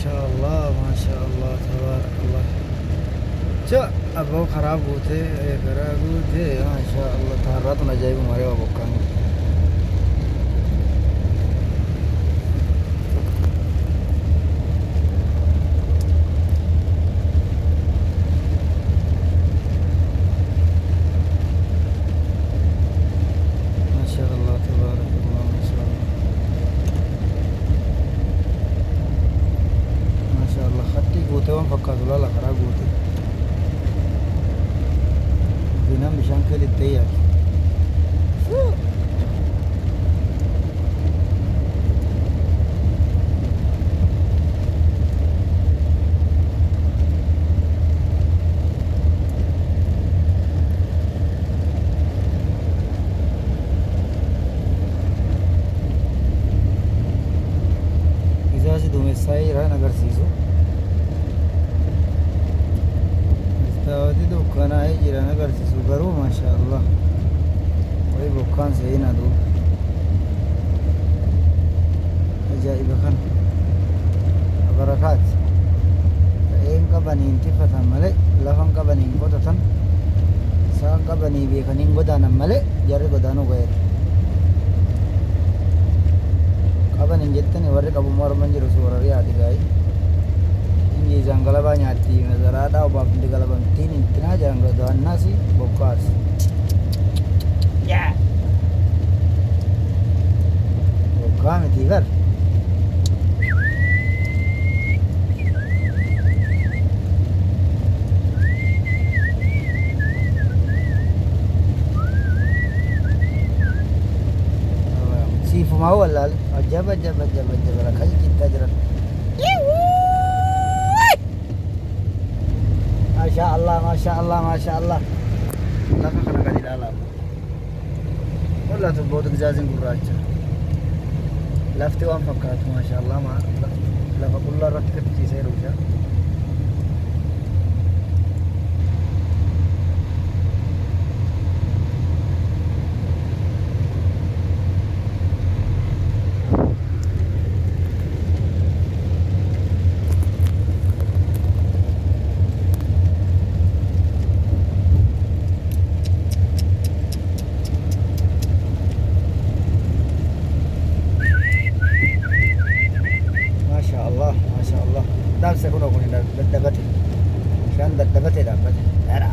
ما شاء الله تبارك الله. جاء أبو خراب होते खराब होते ما شاء الله तारात न जाए हमारे अबू का Tewan fakkaatu lala karaa guute binaan bishaan kelittee yaaki isaasi duumessaa iraan agarsiisu Tawati dukkana ay jiran agarsiisu garuu maasha Allah way bokkaan seenaa duuba ajaa'iba kan barakaat ta'een qabaniin tifatan malee lafan qabaniin qotatan isaan qabanii beekaniin godaanan malee jarri godaanuu ga'eera qabaniin jettani warri qabummaa orman jiru soorarii haati gaa'ii Jangan galaba nyati, negara ada obaf di galaba tini, tina jangan gaduhan nasi, bokas. Ya. Bokam itu kan. Si fumau alal, ajab, rakai kita jalan. Masya Allah lafa kana gadi ilaalamu wallatu booda gizaazin gurraacha lafti waan fakkaatu Masha Allah lafa qullaa irratti kaffisiisee rusha Masya Allah dan saya kuno kuning dapat kan dapat era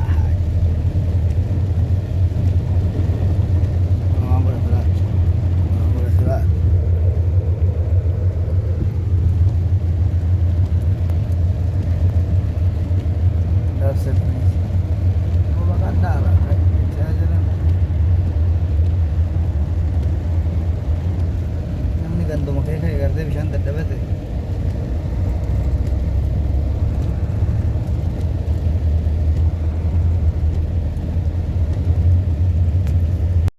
gandum kayak garde bishan dapat